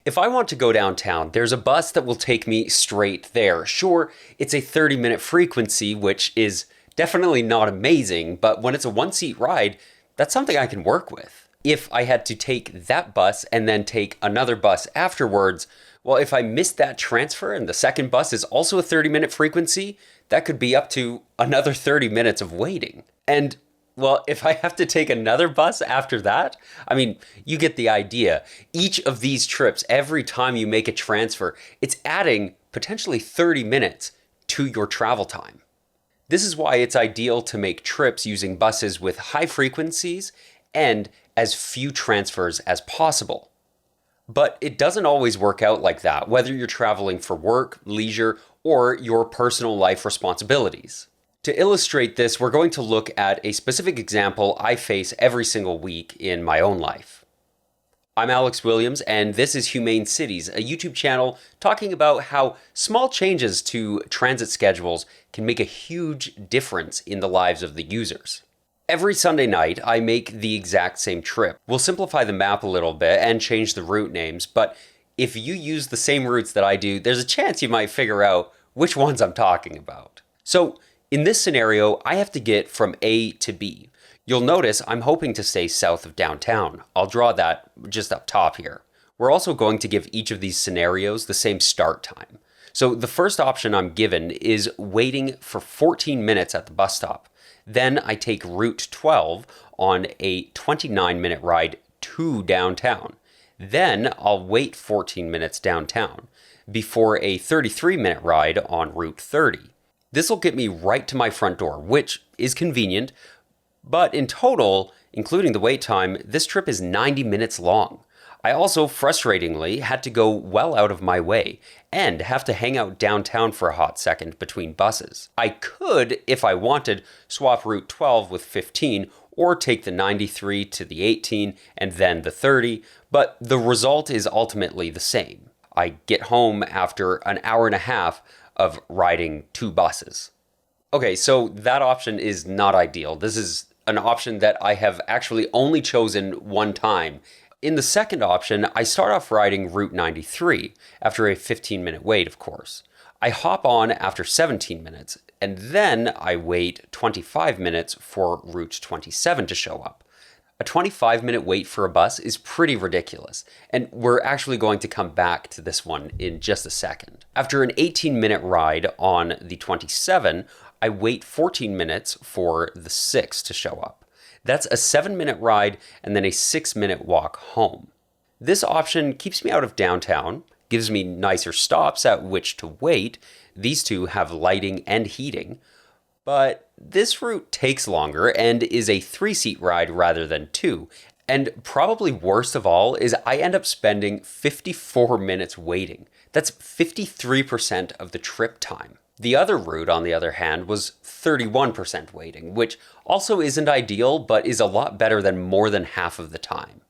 If I want to go downtown, there's a bus that will take me straight there. Sure, it's a 30-minute frequency, which is definitely not amazing, but when it's a one-seat ride, that's something I can work with. If I had to take that bus and then take another bus afterwards, well, if I missed that transfer and the second bus is also a 30-minute frequency, that could be up to another 30 minutes of waiting. And well, if I have to take another bus after that, I mean, you get the idea. Each of these trips, every time you make a transfer, it's adding potentially 30 minutes to your travel time. This is why it's ideal to make trips using buses with high frequencies and as few transfers as possible. But it doesn't always work out like that, whether you're traveling for work, leisure, or your personal life responsibilities. To illustrate this, we're going to look at a specific example I face every single week in my own life. I'm Alex Williams, and this is Humane Cities, a YouTube channel talking about how small changes to transit schedules can make a huge difference in the lives of the users. Every Sunday night, I make the exact same trip. We'll simplify the map a little bit and change the route names, but if you use the same routes that I do, there's a chance you might figure out which ones I'm talking about. So, in this scenario, I have to get from A to B. You'll notice I'm hoping to stay south of downtown. I'll draw that just up top here. We're also going to give each of these scenarios the same start time. So the first option I'm given is waiting for 14 minutes at the bus stop. Then I take Route 12 on a 29-minute ride to downtown. Then I'll wait 14 minutes downtown before a 33-minute ride on Route 30. This will get me right to my front door, which is convenient, but in total, including the wait time, this trip is 90 minutes long. I also, frustratingly, had to go well out of my way and have to hang out downtown for a hot second between buses. I could, if I wanted, swap Route 12 with 15 or take the 93 to the 18 and then the 30, but the result is ultimately the same. I get home after an hour and a half of riding two buses. Okay, so that option is not ideal. This is an option that I have actually only chosen one time. In the second option, I start off riding Route 93 after a 15-minute wait, of course. I hop on after 17 minutes, and then I wait 25 minutes for Route 27 to show up. A 25-minute wait for a bus is pretty ridiculous, and we're actually going to come back to this one in just a second. After an 18-minute ride on the 27, I wait 14 minutes for the 6 to show up. That's a 7-minute ride and then a 6-minute walk home. This option keeps me out of downtown, gives me nicer stops at which to wait. These two have lighting and heating. But this route takes longer and is a 3-seat ride rather than 2. And probably worst of all is I end up spending 54 minutes waiting. That's 53% of the trip time. The other route, on the other hand, was 31% waiting, which also isn't ideal, but is a lot better than more than half of the time.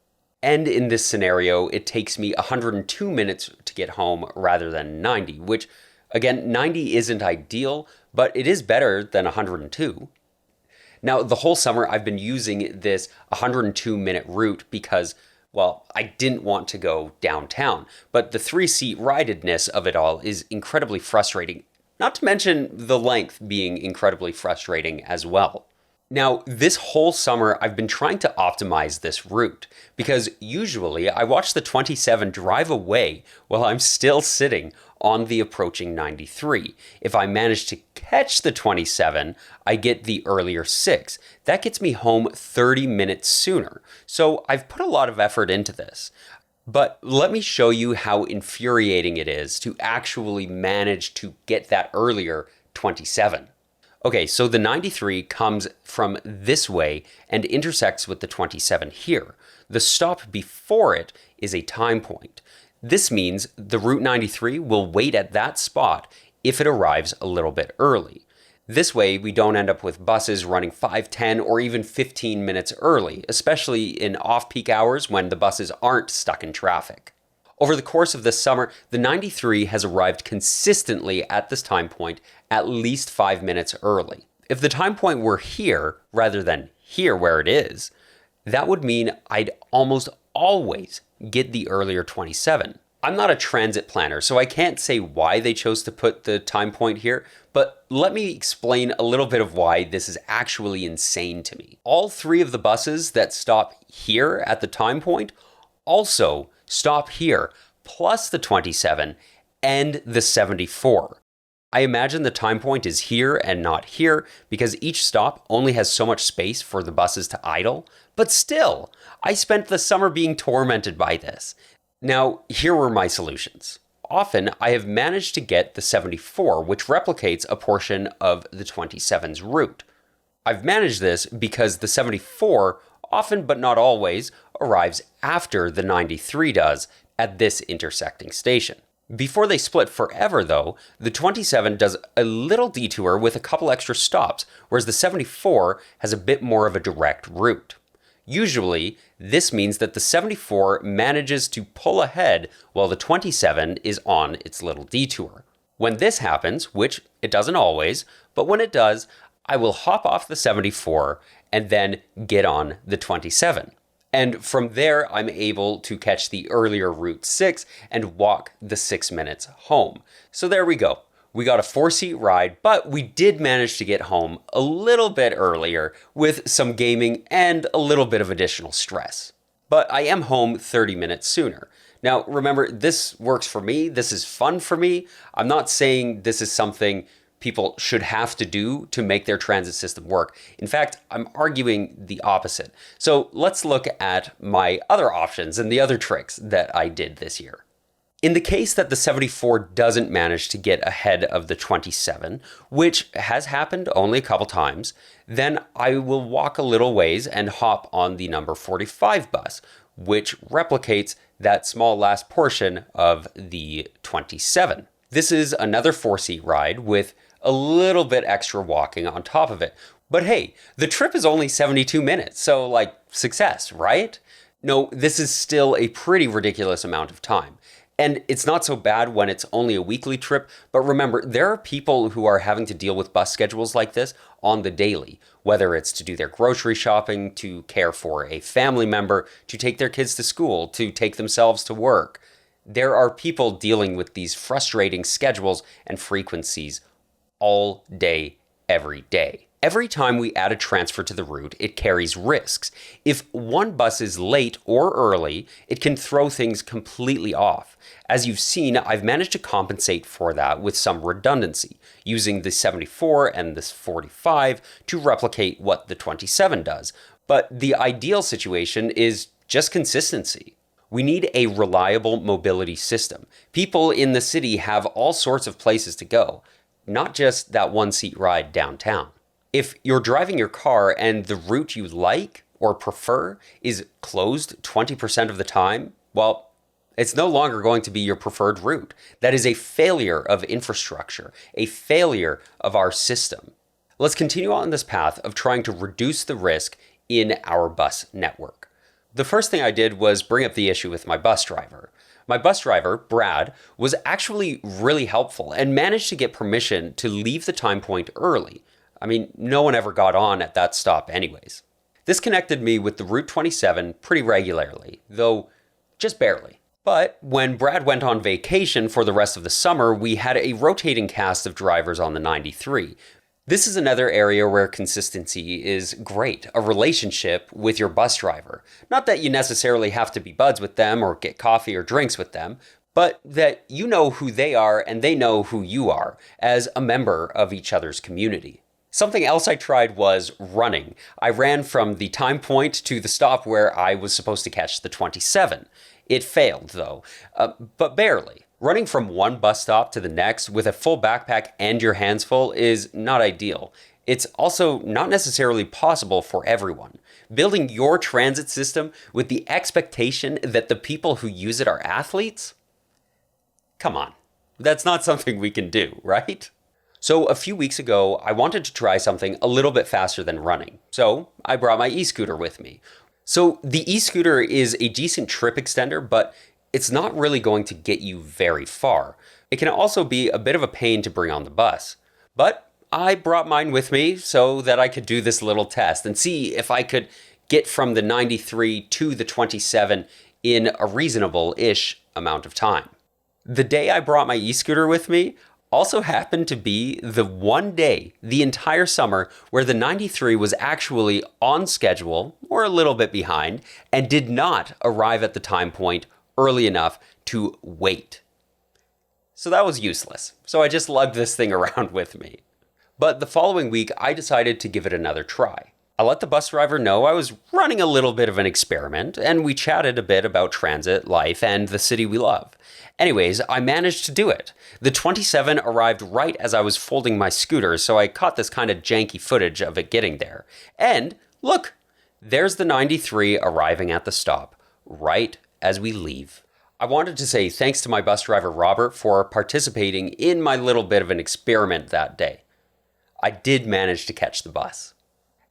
And in this scenario, it takes me 102 minutes to get home rather than 90, which, again, 90 isn't ideal, but it is better than 102. Now, the whole summer I've been using this 102-minute route because, well, I didn't want to go downtown, but the 3-seat ridedness of it all is incredibly frustrating, not to mention the length being incredibly frustrating as well. Now, this whole summer, I've been trying to optimize this route because usually I watch the 27 drive away while I'm still sitting on the approaching 93. If I manage to catch the 27, I get the earlier 6. That gets me home 30 minutes sooner. So I've put a lot of effort into this. But let me show you how infuriating it is to actually manage to get that earlier 27. Okay, so the 93 comes from this way and intersects with the 27 here. The stop before it is a time point. This means the Route 93 will wait at that spot if it arrives a little bit early. This way, we don't end up with buses running 5, 10, or even 15 minutes early, especially in off-peak hours when the buses aren't stuck in traffic. Over the course of this summer, the 93 has arrived consistently at this time point at least 5 minutes early. If the time point were here, rather than here where it is, that would mean I'd almost always get the earlier 27. I'm not a transit planner, so I can't say why they chose to put the time point here, but let me explain a little bit of why this is actually insane to me. All three of the buses that stop here at the time point also stop here, plus the 27 and the 74. I imagine the time point is here and not here because each stop only has so much space for the buses to idle. But still, I spent the summer being tormented by this. Now, here were my solutions. Often, I have managed to get the 74, which replicates a portion of the 27's route. I've managed this because the 74, often but not always, arrives after the 93 does at this intersecting station. Before they split forever, though, the 27 does a little detour with a couple extra stops, whereas the 74 has a bit more of a direct route. Usually, this means that the 74 manages to pull ahead while the 27 is on its little detour. When this happens, which it doesn't always, but when it does, I will hop off the 74 and then get on the 27. And from there, I'm able to catch the earlier Route 6 and walk the 6 minutes home. So there we go. We got a 4-seat ride, but we did manage to get home a little bit earlier with some gaming and a little bit of additional stress. But I am home 30 minutes sooner. Now, remember, this works for me. This is fun for me. I'm not saying this is something people should have to do to make their transit system work. In fact, I'm arguing the opposite. So let's look at my other options and the other tricks that I did this year. In the case that the 74 doesn't manage to get ahead of the 27, which has happened only a couple times, then I will walk a little ways and hop on the number 45 bus, which replicates that small last portion of the 27. This is another 4-seat ride with a little bit extra walking on top of it. But hey, the trip is only 72 minutes, so success, right? No, this is still a pretty ridiculous amount of time. And it's not so bad when it's only a weekly trip, but remember, there are people who are having to deal with bus schedules like this on the daily, whether it's to do their grocery shopping, to care for a family member, to take their kids to school, to take themselves to work. There are people dealing with these frustrating schedules and frequencies all day, every day. Every time we add a transfer to the route, it carries risks. If one bus is late or early, it can throw things completely off. As you've seen, I've managed to compensate for that with some redundancy, using the 74 and the 45 to replicate what the 27 does. But the ideal situation is just consistency. We need a reliable mobility system. People in the city have all sorts of places to go, not just that 1-seat ride downtown. If you're driving your car and the route you like or prefer is closed 20% of the time, well, it's no longer going to be your preferred route. That is a failure of infrastructure, a failure of our system. Let's continue on this path of trying to reduce the risk in our bus network. The first thing I did was bring up the issue with my bus driver. My bus driver, Brad, was actually really helpful and managed to get permission to leave the time point early. I mean, no one ever got on at that stop anyways. This connected me with the Route 27 pretty regularly, though just barely. But when Brad went on vacation for the rest of the summer, we had a rotating cast of drivers on the 93. This is another area where consistency is great, a relationship with your bus driver. Not that you necessarily have to be buds with them or get coffee or drinks with them, but that you know who they are and they know who you are as a member of each other's community. Something else I tried was running. I ran from the time point to the stop where I was supposed to catch the 27. It failed, though, but barely. Running from one bus stop to the next with a full backpack and your hands full is not ideal. It's also not necessarily possible for everyone. Building your transit system with the expectation that the people who use it are athletes? Come on. That's not something we can do, right? So a few weeks ago, I wanted to try something a little bit faster than running. So I brought my e-scooter with me. So the e-scooter is a decent trip extender, but it's not really going to get you very far. It can also be a bit of a pain to bring on the bus. But I brought mine with me so that I could do this little test and see if I could get from the 93 to the 27 in a reasonable-ish amount of time. The day I brought my e-scooter with me also happened to be the one day the entire summer where the 93 was actually on schedule or a little bit behind and did not arrive at the time point early enough to wait. So that was useless. So I just lugged this thing around with me. But the following week, I decided to give it another try. I let the bus driver know I was running a little bit of an experiment, and we chatted a bit about transit, life, and the city we love. Anyways, I managed to do it. The 27 arrived right as I was folding my scooter, so I caught this kind of janky footage of it getting there. And look, there's the 93 arriving at the stop, right as we leave. I wanted to say thanks to my bus driver Robert for participating in my little bit of an experiment that day. I did manage to catch the bus.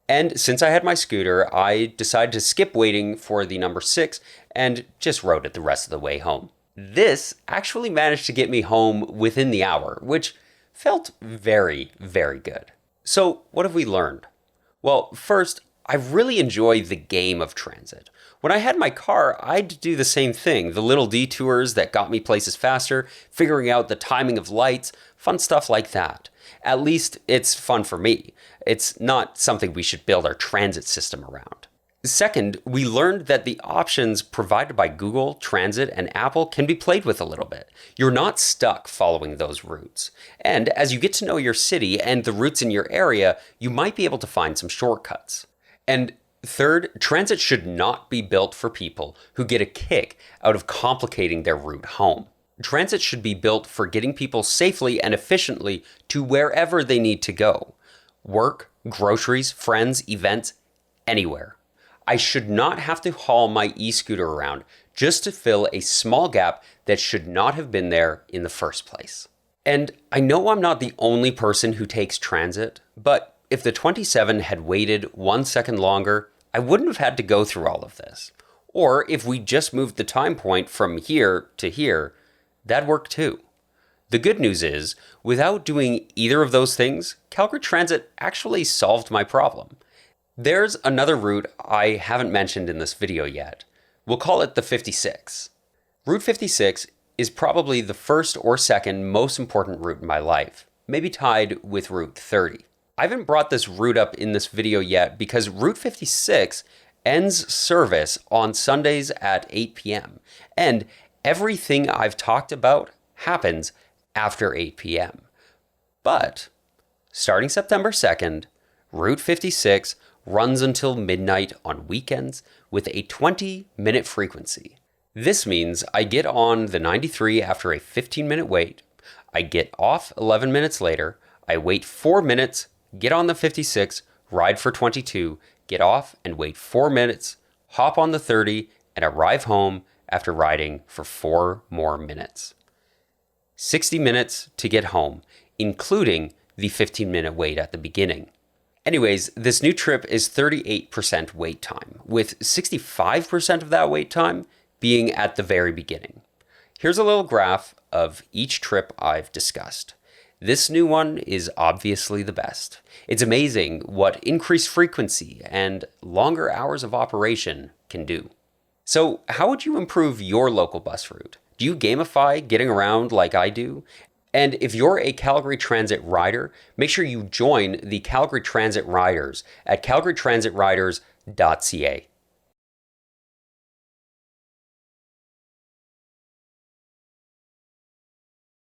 And since I had my scooter, I decided to skip waiting for the number 6 and just rode it the rest of the way home. This actually managed to get me home within the hour, which felt very, very good. So what have we learned? Well, first, I really enjoy the game of transit. When I had my car, I'd do the same thing. The little detours that got me places faster, figuring out the timing of lights, fun stuff like that. At least it's fun for me. It's not something we should build our transit system around. Second, we learned that the options provided by Google, Transit, and Apple can be played with a little bit. You're not stuck following those routes. And as you get to know your city and the routes in your area, you might be able to find some shortcuts. And third, transit should not be built for people who get a kick out of complicating their route home. Transit should be built for getting people safely and efficiently to wherever they need to go. Work, groceries, friends, events, anywhere. I should not have to haul my e-scooter around just to fill a small gap that should not have been there in the first place. And I know I'm not the only person who takes transit, but if the 27 had waited 1 second longer, I wouldn't have had to go through all of this. Or if we just moved the time point from here to here, that'd work too. The good news is, without doing either of those things, Calgary Transit actually solved my problem. There's another route I haven't mentioned in this video yet. We'll call it the 56. Route 56 is probably the first or second most important route in my life, maybe tied with Route 30. I haven't brought this route up in this video yet because Route 56 ends service on Sundays at 8 p.m. and everything I've talked about happens after 8 p.m. But starting September 2nd, Route 56 runs until midnight on weekends with a 20-minute frequency. This means I get on the 93 after a 15-minute wait, I get off 11 minutes later, I wait 4 minutes, get on the 56, ride for 22, get off and wait 4 minutes, hop on the 30, and arrive home after riding for 4 more minutes. 60 minutes to get home, including the 15-minute wait at the beginning. Anyways, this new trip is 38% wait time, with 65% of that wait time being at the very beginning. Here's a little graph of each trip I've discussed. This new one is obviously the best. It's amazing what increased frequency and longer hours of operation can do. So how would you improve your local bus route? Do you gamify getting around like I do? And if you're a Calgary Transit rider, make sure you join the Calgary Transit Riders at calgarytransitriders.ca.